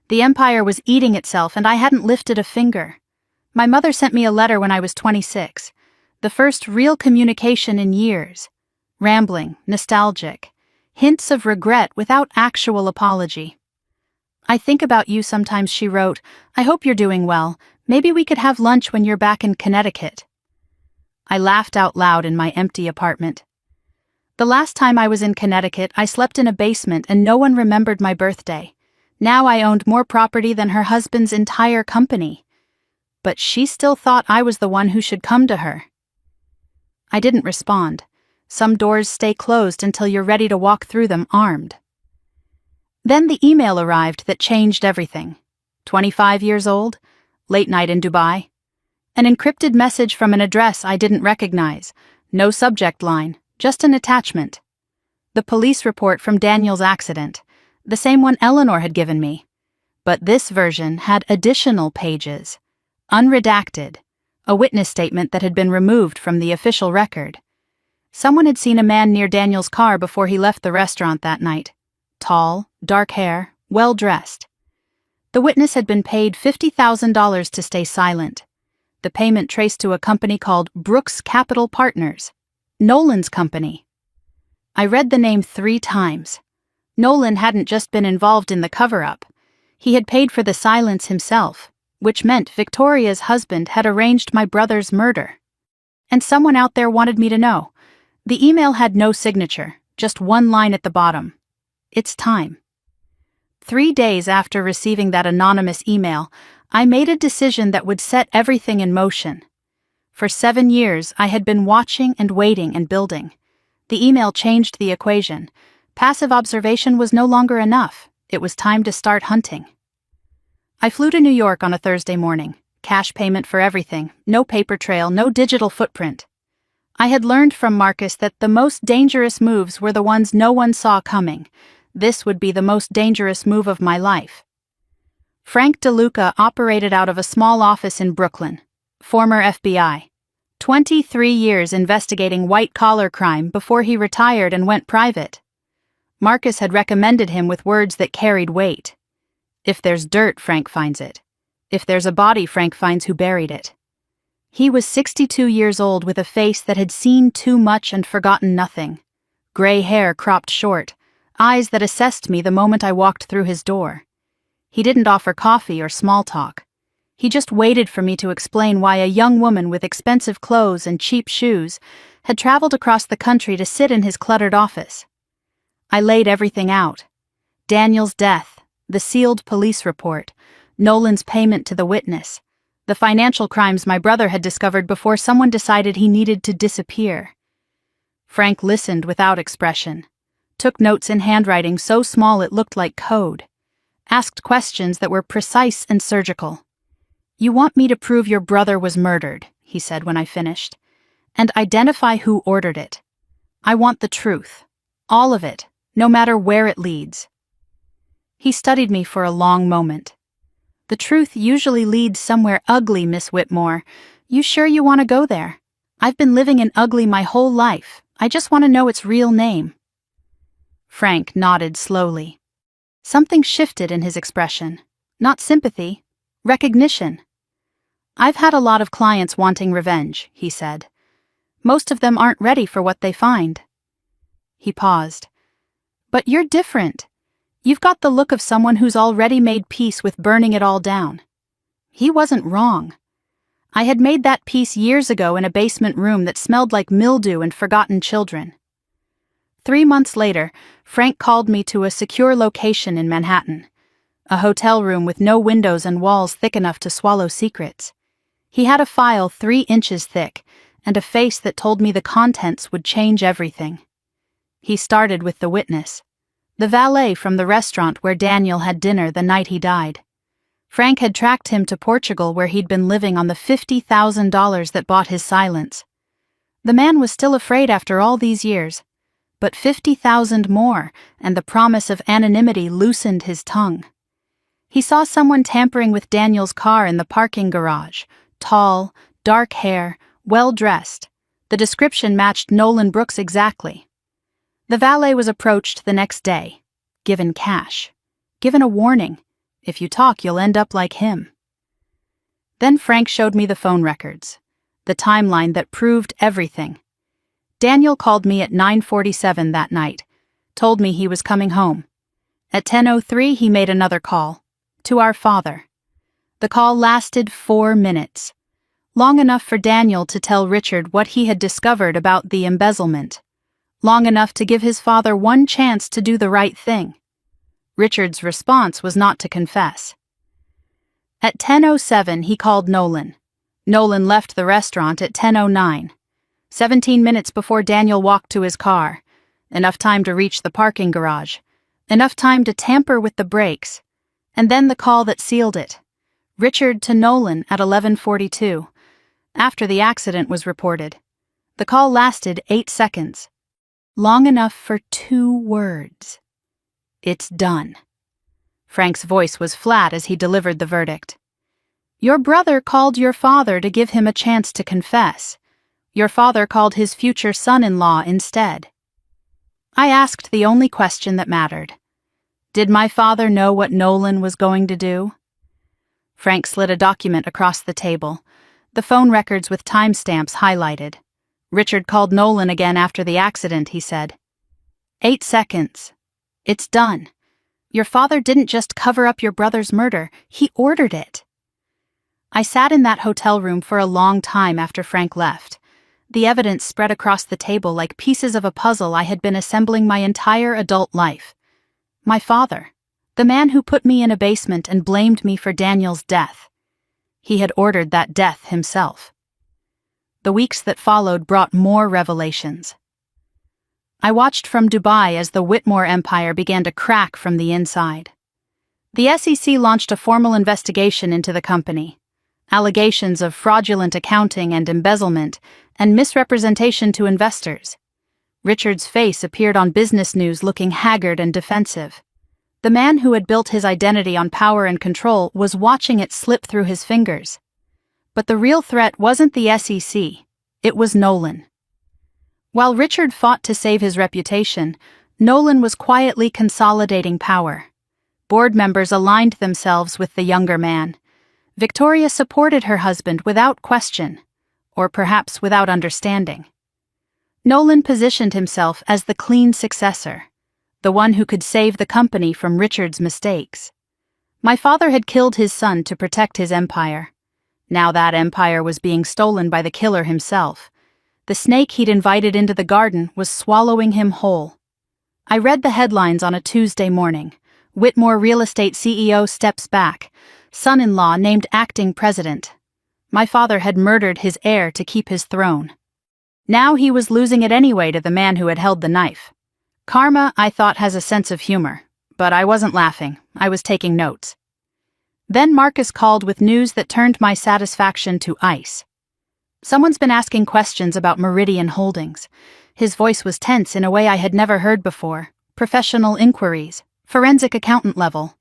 The empire was eating itself and I hadn't lifted a finger. My mother sent me a letter when I was 26, the first real communication in years. Rambling, nostalgic, hints of regret without actual apology. "I think about you sometimes," she wrote. "I hope you're doing well. Maybe we could have lunch when you're back in Connecticut." I laughed out loud in my empty apartment. The last time I was in Connecticut, I slept in a basement and no one remembered my birthday. Now I owned more property than her husband's entire company. But she still thought I was the one who should come to her. I didn't respond. Some doors stay closed until you're ready to walk through them armed. Then the email arrived that changed everything. 25 years old, late night in Dubai. An encrypted message from an address I didn't recognize. No subject line, just an attachment. The police report from Daniel's accident, the same one Eleanor had given me. But this version had additional pages. Unredacted, a witness statement that had been removed from the official record. Someone had seen a man near Daniel's car before he left the restaurant that night. Tall, dark hair, well-dressed. The witness had been paid $50,000 to stay silent. The payment traced to a company called Brooks Capital Partners, Nolan's company. I read the name 3 times. Nolan hadn't just been involved in the cover-up. He had paid for the silence himself, which meant Victoria's husband had arranged my brother's murder. And someone out there wanted me to know. The email had no signature, just one line at the bottom. "It's time." 3 days after receiving that anonymous email, I made a decision that would set everything in motion. For 7 years, I had been watching and waiting and building. The email changed the equation. Passive observation was no longer enough. It was time to start hunting. I flew to New York on a Thursday morning. Cash payment for everything. No paper trail, no digital footprint. I had learned from Marcus that the most dangerous moves were the ones no one saw coming. This would be the most dangerous move of my life. Frank DeLuca operated out of a small office in Brooklyn. Former FBI. 23 years investigating white-collar crime before he retired and went private. Marcus had recommended him with words that carried weight. If there's dirt, Frank finds it. If there's a body, Frank finds who buried it. He was 62 years old with a face that had seen too much and forgotten nothing. Gray hair cropped short, eyes that assessed me the moment I walked through his door. He didn't offer coffee or small talk. He just waited for me to explain why a young woman with expensive clothes and cheap shoes had traveled across the country to sit in his cluttered office. I laid everything out. Daniel's death, the sealed police report, Nolan's payment to the witness, the financial crimes my brother had discovered before someone decided he needed to disappear. Frank listened without expression, took notes in handwriting so small it looked like code, asked questions that were precise and surgical. "You want me to prove your brother was murdered," he said when I finished, "and identify who ordered it. I want the truth. All of it, no matter where it leads." He studied me for a long moment. "The truth usually leads somewhere ugly, Miss Whitmore. You sure you want to go there? I've been living in ugly my whole life. I just want to know its real name." Frank nodded slowly. Something shifted in his expression. Not sympathy, recognition. "I've had a lot of clients wanting revenge," he said. "Most of them aren't ready for what they find." He paused. "But you're different. You've got the look of someone who's already made peace with burning it all down." He wasn't wrong. I had made that peace years ago in a basement room that smelled like mildew and forgotten children. 3 months later, Frank called me to a secure location in Manhattan, a hotel room with no windows and walls thick enough to swallow secrets. He had a file 3 inches thick and a face that told me the contents would change everything. He started with the witness, the valet from the restaurant where Daniel had dinner the night he died. Frank had tracked him to Portugal, where he'd been living on the $50,000 that bought his silence. The man was still afraid after all these years, but 50,000 more, and the promise of anonymity loosened his tongue. He saw someone tampering with Daniel's car in the parking garage. Tall, dark hair, well-dressed. The description matched Nolan Brooks exactly. The valet was approached the next day, given cash, given a warning. "If you talk, you'll end up like him." Then Frank showed me the phone records, the timeline that proved everything. Daniel called me at 9:47 that night, told me he was coming home. At 10:03 he made another call, to our father. The call lasted 4 minutes, long enough for Daniel to tell Richard what he had discovered about the embezzlement, long enough to give his father one chance to do the right thing. Richard's response was not to confess. At 10:07 he called Nolan. Nolan left the restaurant at 10:09. 17 minutes before Daniel walked to his car, enough time to reach the parking garage, enough time to tamper with the brakes, and then the call that sealed it. Richard to Nolan at 11:42, after the accident was reported. The call lasted 8 seconds, long enough for 2 words. "It's done." Frank's voice was flat as he delivered the verdict. "Your brother called your father to give him a chance to confess. Your father called his future son-in-law instead." I asked the only question that mattered. Did my father know what Nolan was going to do? Frank slid a document across the table, the phone records with timestamps highlighted. Richard called Nolan again after the accident, he said. 8 seconds. It's done. Your father didn't just cover up your brother's murder, he ordered it. I sat in that hotel room for a long time after Frank left. The evidence spread across the table like pieces of a puzzle I had been assembling my entire adult life. My father, the man who put me in a basement and blamed me for Daniel's death. He had ordered that death himself. The weeks that followed brought more revelations. I watched from Dubai as the Whitmore empire began to crack from the inside. The SEC launched a formal investigation into the company. Allegations of fraudulent accounting and embezzlement, and misrepresentation to investors. Richard's face appeared on business news looking haggard and defensive. The man who had built his identity on power and control was watching it slip through his fingers. But the real threat wasn't the SEC, it was Nolan. While Richard fought to save his reputation, Nolan was quietly consolidating power. Board members aligned themselves with the younger man. Victoria supported her husband without question, or perhaps without understanding. Nolan positioned himself as the clean successor, the one who could save the company from Richard's mistakes. My father had killed his son to protect his empire. Now that empire was being stolen by the killer himself. The snake he'd invited into the garden was swallowing him whole. I read the headlines on a Tuesday morning. Whitmore real estate CEO steps back. Son-in-law named acting president. My father had murdered his heir to keep his throne. Now he was losing it anyway to the man who had held the knife. Karma, I thought, has a sense of humor, but I wasn't laughing. I was taking notes. Then Marcus called with news that turned my satisfaction to ice. Someone's been asking questions about Meridian Holdings. His voice was tense in a way I had never heard before. Professional inquiries. Forensic accountant level.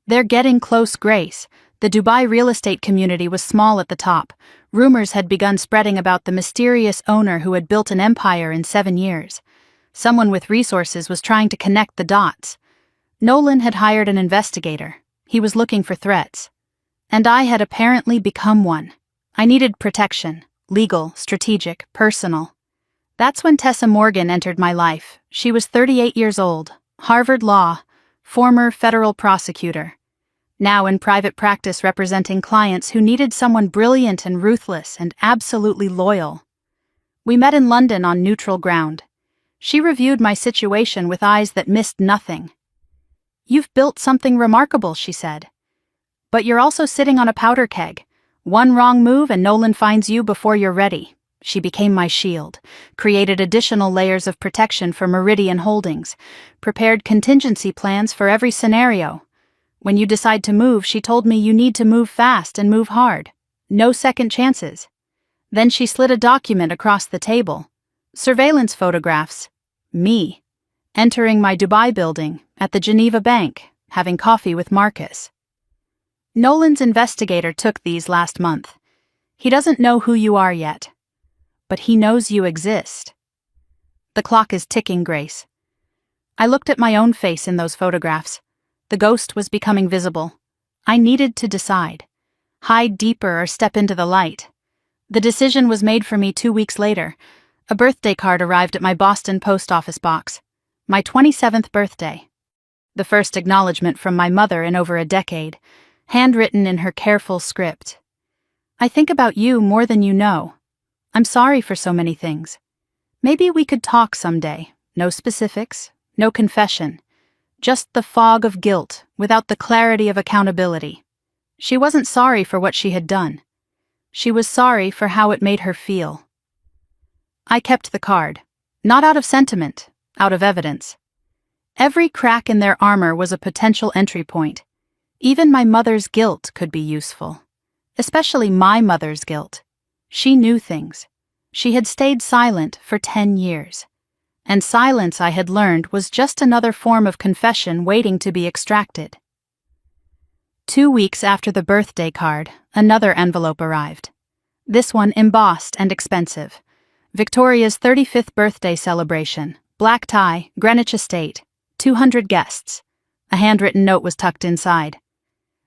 They're getting close, Grace. The Dubai real estate community was small at the top. Rumors had begun spreading about the mysterious owner who had built an empire in 7 years. Someone with resources was trying to connect the dots. Nolan had hired an investigator. He was looking for threats. And I had apparently become one. I needed protection. Legal, strategic, personal. That's when Tessa Morgan entered my life. She was 38 years old, Harvard Law, former federal prosecutor. Now in private practice representing clients who needed someone brilliant and ruthless and absolutely loyal. We met in London on neutral ground. She reviewed my situation with eyes that missed nothing. "You've built something remarkable," she said. "But you're also sitting on a powder keg. One wrong move and Nolan finds you before you're ready." She became my shield, created additional layers of protection for Meridian Holdings, prepared contingency plans for every scenario. When you decide to move, she told me you need to move fast and move hard. No second chances. Then she slid a document across the table. Surveillance photographs. Me. Entering my Dubai building, at the Geneva Bank, having coffee with Marcus. Nolan's investigator took these last month. He doesn't know who you are yet. But he knows you exist. The clock is ticking, Grace. I looked at my own face in those photographs. The ghost was becoming visible. I needed to decide. Hide deeper or step into the light. The decision was made for me 2 weeks later. A birthday card arrived at my Boston post office box. My 27th birthday. The first acknowledgement from my mother in over a decade, handwritten in her careful script. "I think about you more than you know. I'm sorry for so many things. Maybe we could talk someday. No specifics, no confession. Just the fog of guilt, without the clarity of accountability." She wasn't sorry for what she had done. She was sorry for how it made her feel. I kept the card, not out of sentiment, out of evidence. Every crack in their armor was a potential entry point. Even my mother's guilt could be useful. Especially my mother's guilt. She knew things. She had stayed silent for 10 years. And silence, I had learned, was just another form of confession waiting to be extracted. 2 weeks after the birthday card, another envelope arrived. This one embossed and expensive. Victoria's 35th birthday celebration. Black tie, Greenwich Estate. 200 guests. A handwritten note was tucked inside.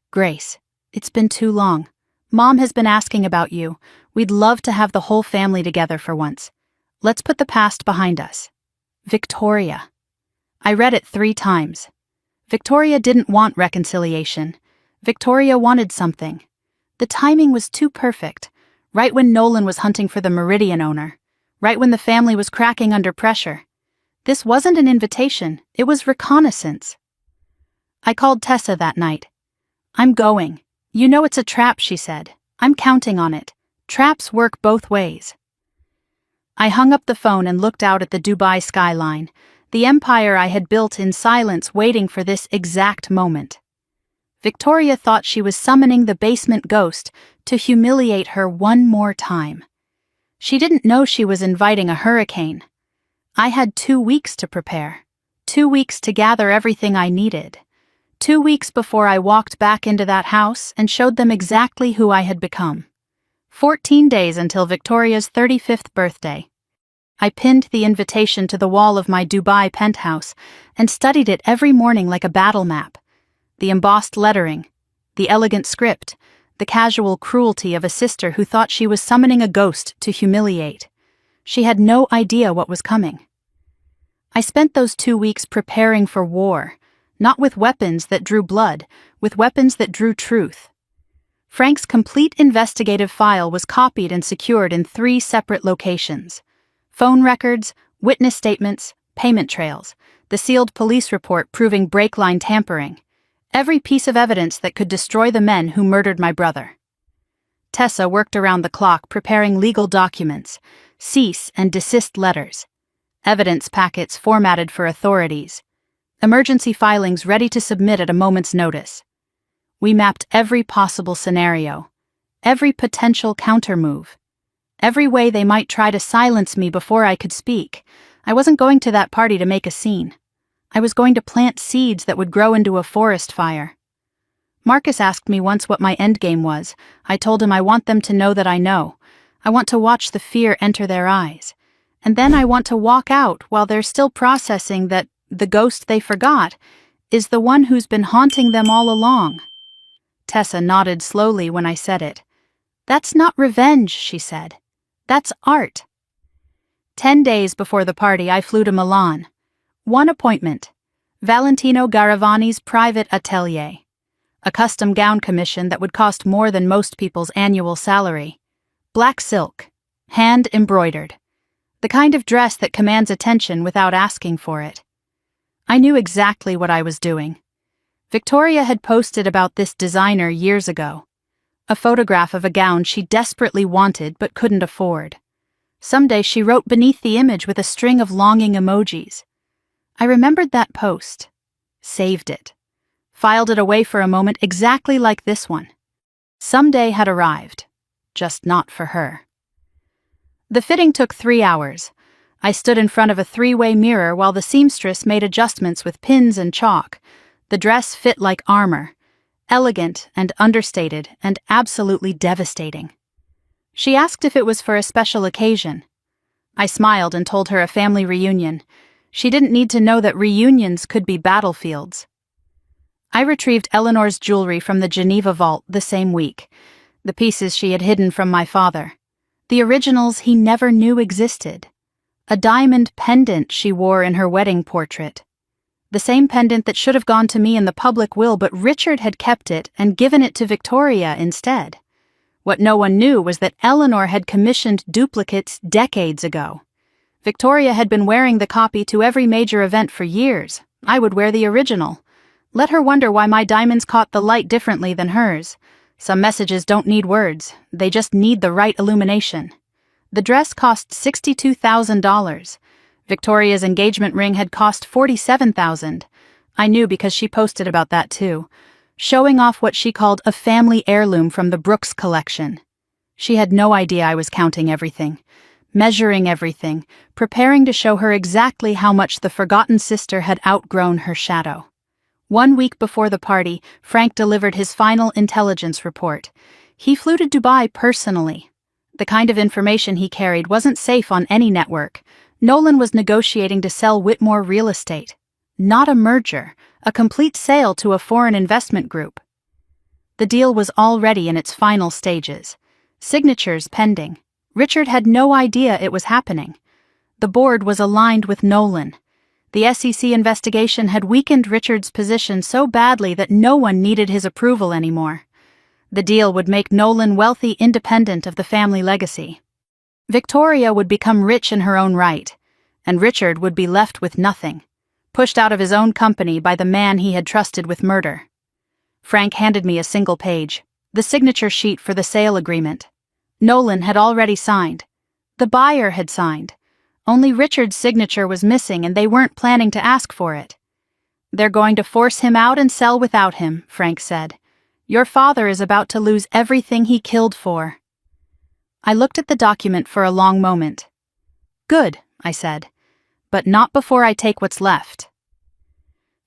"Grace, it's been too long. Mom has been asking about you. We'd love to have the whole family together for once. Let's put the past behind us. Victoria." I read it 3 times. Victoria didn't want reconciliation. Victoria wanted something. The timing was too perfect, right when Nolan was hunting for the Meridian owner, right when the family was cracking under pressure. This wasn't an invitation, it was reconnaissance. I called Tessa that night. "I'm going. You know it's a trap," she said. "I'm counting on it. Traps work both ways." I hung up the phone and looked out at the Dubai skyline, the empire I had built in silence waiting for this exact moment. Victoria thought she was summoning the basement ghost to humiliate her one more time. She didn't know she was inviting a hurricane. I had 2 weeks to prepare, 2 weeks to gather everything I needed, 2 weeks before I walked back into that house and showed them exactly who I had become. 14 days until Victoria's 35th birthday. I pinned the invitation to the wall of my Dubai penthouse and studied it every morning like a battle map. The embossed lettering, the elegant script, the casual cruelty of a sister who thought she was summoning a ghost to humiliate. She had no idea what was coming. I spent those 2 weeks preparing for war, not with weapons that drew blood, with weapons that drew truth. Frank's complete investigative file was copied and secured in 3 separate locations. Phone records, witness statements, payment trails, the sealed police report proving brake line tampering. Every piece of evidence that could destroy the men who murdered my brother. Tessa worked around the clock preparing legal documents, cease and desist letters, evidence packets formatted for authorities, emergency filings ready to submit at a moment's notice. We mapped every possible scenario, every potential countermove, every way they might try to silence me before I could speak. I wasn't going to that party to make a scene. I was going to plant seeds that would grow into a forest fire. Marcus asked me once what my endgame was. I told him I want them to know that I know. I want to watch the fear enter their eyes. And then I want to walk out while they're still processing that the ghost they forgot is the one who's been haunting them all along. Tessa nodded slowly when I said it. That's not revenge, she said. That's art. 10 days before the party, I flew to Milan. One appointment. Valentino Garavani's private atelier. A custom gown commission that would cost more than most people's annual salary. Black silk. Hand embroidered. The kind of dress that commands attention without asking for it. I knew exactly what I was doing. Victoria had posted about this designer years ago. A photograph of a gown she desperately wanted but couldn't afford. Someday she wrote beneath the image with a string of longing emojis. I remembered that post. Saved it. Filed it away for a moment exactly like this one. Someday had arrived. Just not for her. The fitting took 3 hours. I stood in front of a 3-way mirror while the seamstress made adjustments with pins and chalk. The dress fit like armor. Elegant and understated and absolutely devastating. She asked if it was for a special occasion. I smiled and told her a family reunion. She didn't need to know that reunions could be battlefields. I retrieved Eleanor's jewelry from the Geneva vault the same week. The pieces she had hidden from my father. The originals he never knew existed. A diamond pendant she wore in her wedding portrait. The same pendant that should have gone to me in the public will, but Richard had kept it and given it to Victoria instead. What no one knew was that Eleanor had commissioned duplicates decades ago. Victoria had been wearing the copy to every major event for years. I would wear the original. Let her wonder why my diamonds caught the light differently than hers. Some messages don't need words, they just need the right illumination. The dress cost $62,000. Victoria's engagement ring had cost $47,000. I knew because she posted about that too, showing off what she called a family heirloom from the Brooks collection. She had no idea I was counting everything, measuring everything, preparing to show her exactly how much the forgotten sister had outgrown her shadow. 1 week before the party, Frank delivered his final intelligence report. He flew to Dubai personally. The kind of information he carried wasn't safe on any network. Nolan was negotiating to sell Whitmore real estate. Not a merger, a complete sale to a foreign investment group. The deal was already in its final stages. Signatures pending. Richard had no idea it was happening. The board was aligned with Nolan. The SEC investigation had weakened Richard's position so badly that no one needed his approval anymore. The deal would make Nolan wealthy independent of the family legacy. Victoria would become rich in her own right, and Richard would be left with nothing, pushed out of his own company by the man he had trusted with murder. Frank handed me a single page, the signature sheet for the sale agreement. Nolan had already signed. The buyer had signed. Only Richard's signature was missing and they weren't planning to ask for it. They're going to force him out and sell without him, Frank said. Your father is about to lose everything he killed for. I looked at the document for a long moment. Good, I said, but not before I take what's left.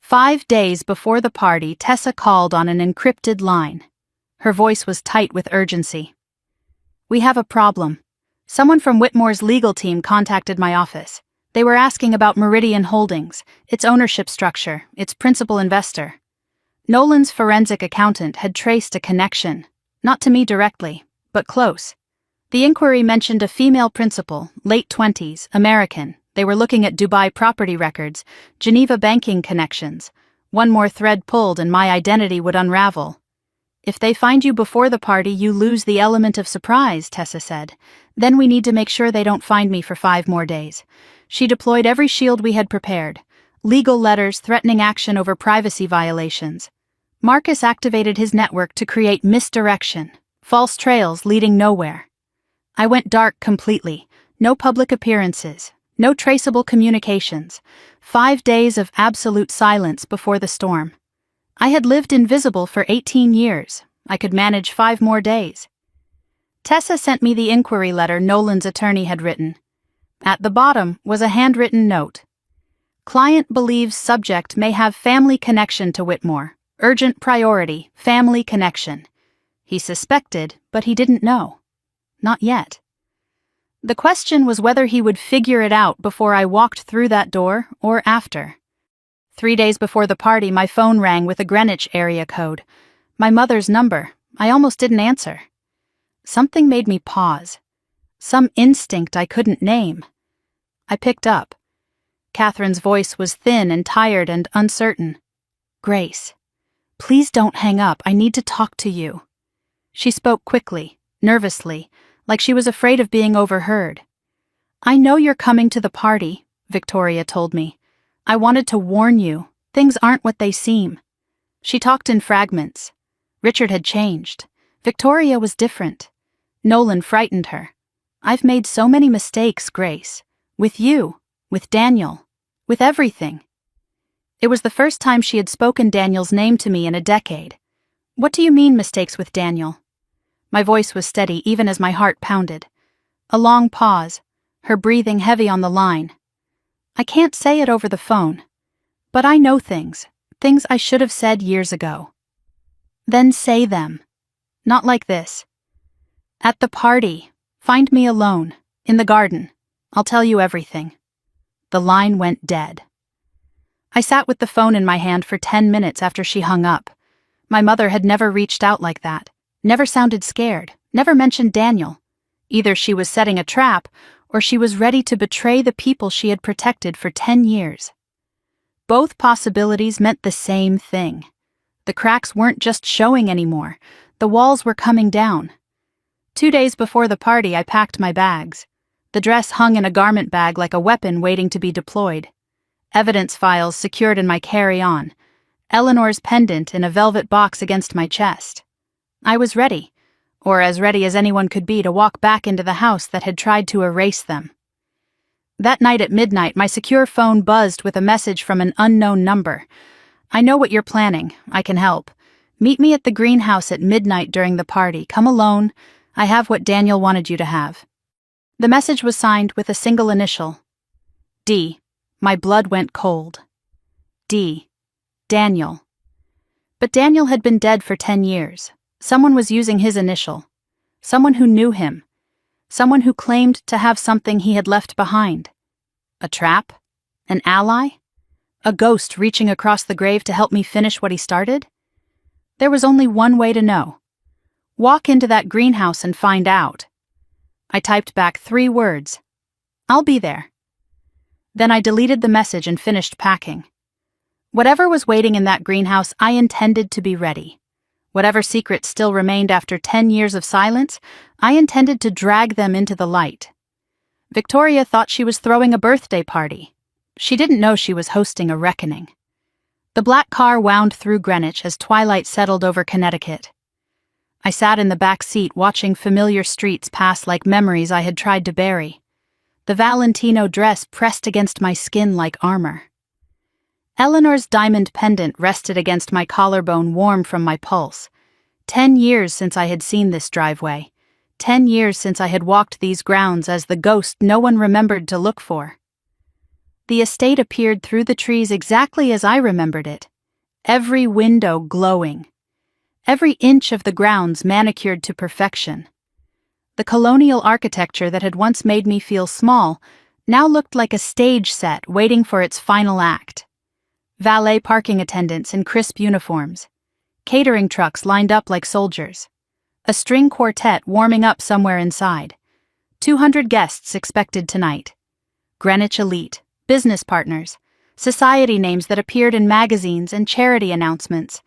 5 days before the party, Tessa called on an encrypted line. Her voice was tight with urgency. We have a problem. Someone from Whitmore's legal team contacted my office. They were asking about Meridian Holdings, its ownership structure, its principal investor. Nolan's forensic accountant had traced a connection, not to me directly, but close. The inquiry mentioned a female principal, late 20s, American. They were looking at Dubai property records, Geneva banking connections. One more thread pulled and my identity would unravel. If they find you before the party, you lose the element of surprise, Tessa said. Then we need to make sure they don't find me for 5 more days. She deployed every shield we had prepared. Legal letters threatening action over privacy violations. Marcus activated his network to create misdirection, false trails leading nowhere. I went dark completely. No public appearances. No traceable communications. 5 days of absolute silence before the storm. I had lived invisible for 18 years. I could manage 5 more days. Tessa sent me the inquiry letter Nolan's attorney had written. At the bottom was a handwritten note. Client believes subject may have family connection to Whitmore. Urgent priority, family connection. He suspected, but he didn't know. Not yet. The question was whether he would figure it out before I walked through that door or after. 3 days before the party, my phone rang with a Greenwich area code. My mother's number. I almost didn't answer. Something made me pause. Some instinct I couldn't name. I picked up. Catherine's voice was thin and tired and uncertain. "Grace, please don't hang up. I need to talk to you." She spoke quickly, nervously, like she was afraid of being overheard. "I know you're coming to the party," Victoria told me. "I wanted to warn you. Things aren't what they seem." She talked in fragments. Richard had changed. Victoria was different. Nolan frightened her. "I've made so many mistakes, Grace. With you, with Daniel, with everything." It was the first time she had spoken Daniel's name to me in a decade. "What do you mean, mistakes with Daniel?" My voice was steady even as my heart pounded. A long pause, her breathing heavy on the line. "I can't say it over the phone. But I know things I should have said years ago." "Then say them. Not like this." "At the party. Find me alone, in the garden. I'll tell you everything." The line went dead. I sat with the phone in my hand for 10 minutes after she hung up. My mother had never reached out like that, never sounded scared, never mentioned Daniel. Either she was setting a trap, or she was ready to betray the people she had protected for 10 years. Both possibilities meant the same thing. The cracks weren't just showing anymore, the walls were coming down. 2 days before the party, I packed my bags. The dress hung in a garment bag like a weapon waiting to be deployed. Evidence files secured in my carry-on. Eleanor's pendant in a velvet box against my chest. I was ready, or as ready as anyone could be to walk back into the house that had tried to erase them. That night at midnight, my secure phone buzzed with a message from an unknown number. "I know what you're planning. I can help. Meet me at the greenhouse at midnight during the party. Come alone. I have what Daniel wanted you to have." The message was signed with a single initial. D. My blood went cold. D. Daniel. But Daniel had been dead for 10 years. Someone was using his initial. Someone who knew him. Someone who claimed to have something he had left behind. A trap? An ally? A ghost reaching across the grave to help me finish what he started? There was only one way to know. Walk into that greenhouse and find out. I typed back 3 words. "I'll be there." Then I deleted the message and finished packing. Whatever was waiting in that greenhouse, I intended to be ready. Whatever secrets still remained after 10 years of silence, I intended to drag them into the light. Victoria thought she was throwing a birthday party. She didn't know she was hosting a reckoning. The black car wound through Greenwich as twilight settled over Connecticut. I sat in the back seat watching familiar streets pass like memories I had tried to bury. The Valentino dress pressed against my skin like armor. Eleanor's diamond pendant rested against my collarbone, warm from my pulse. 10 years since I had seen this driveway. 10 years since I had walked these grounds as the ghost no one remembered to look for. The estate appeared through the trees exactly as I remembered it. Every window glowing. Every inch of the grounds manicured to perfection. The colonial architecture that had once made me feel small now looked like a stage set waiting for its final act. Valet parking attendants in crisp uniforms. Catering trucks lined up like soldiers. A string quartet warming up somewhere inside. 200 guests expected tonight. Greenwich elite, business partners, society names that appeared in magazines and charity announcements.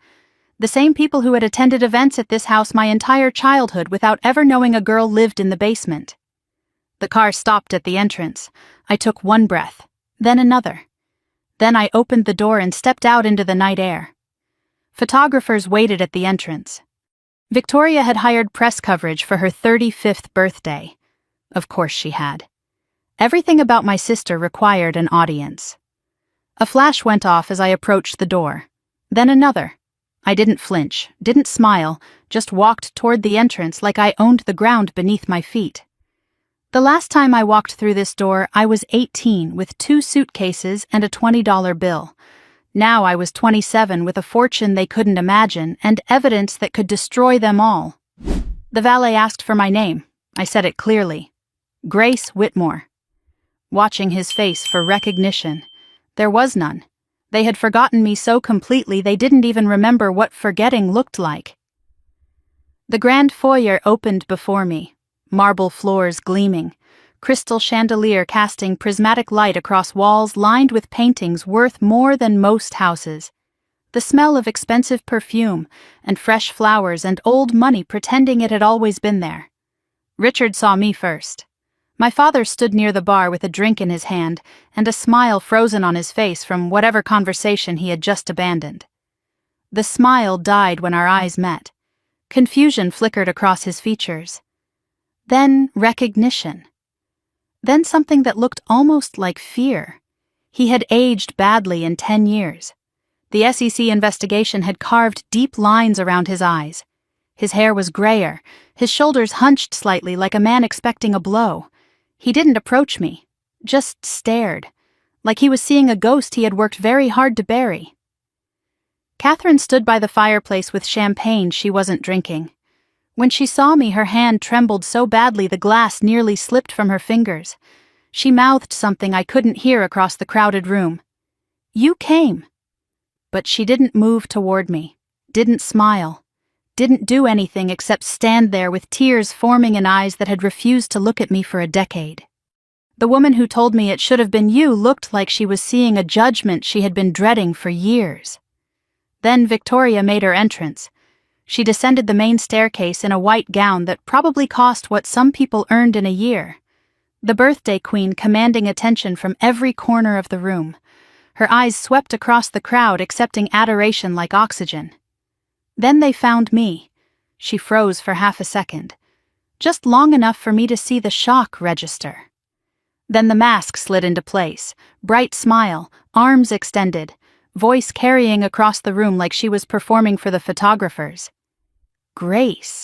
The same people who had attended events at this house my entire childhood without ever knowing a girl lived in the basement. The car stopped at the entrance. I took one breath, then another. Then I opened the door and stepped out into the night air. Photographers waited at the entrance. Victoria had hired press coverage for her 35th birthday. Of course she had. Everything about my sister required an audience. A flash went off as I approached the door. Then another. I didn't flinch, didn't smile, just walked toward the entrance like I owned the ground beneath my feet. The last time I walked through this door, I was 18 with 2 suitcases and a $20 bill. Now I was 27 with a fortune they couldn't imagine and evidence that could destroy them all. The valet asked for my name. I said it clearly. Grace Whitmore. Watching his face for recognition. There was none. They had forgotten me so completely they didn't even remember what forgetting looked like. The grand foyer opened before me, marble floors gleaming, crystal chandelier casting prismatic light across walls lined with paintings worth more than most houses. The smell of expensive perfume and fresh flowers and old money pretending it had always been there. Richard saw me first. My father stood near the bar with a drink in his hand and a smile frozen on his face from whatever conversation he had just abandoned. The smile died when our eyes met. Confusion flickered across his features. Then recognition. Then something that looked almost like fear. He had aged badly in 10 years. The SEC investigation had carved deep lines around his eyes. His hair was grayer, his shoulders hunched slightly like a man expecting a blow. He didn't approach me, just stared, like he was seeing a ghost he had worked very hard to bury. Catherine stood by the fireplace with champagne she wasn't drinking. When she saw me, her hand trembled so badly the glass nearly slipped from her fingers. She mouthed something I couldn't hear across the crowded room. "You came." But she didn't move toward me, didn't smile, didn't do anything except stand there with tears forming in eyes that had refused to look at me for a decade. The woman who told me it should have been you looked like she was seeing a judgment she had been dreading for years. Then Victoria made her entrance. She descended the main staircase in a white gown that probably cost what some people earned in a year. The birthday queen commanding attention from every corner of the room. Her eyes swept across the crowd, accepting adoration like oxygen. Then they found me. She froze for half a second, just long enough for me to see the shock register. Then the mask slid into place, bright smile, arms extended, voice carrying across the room like she was performing for the photographers. Grace.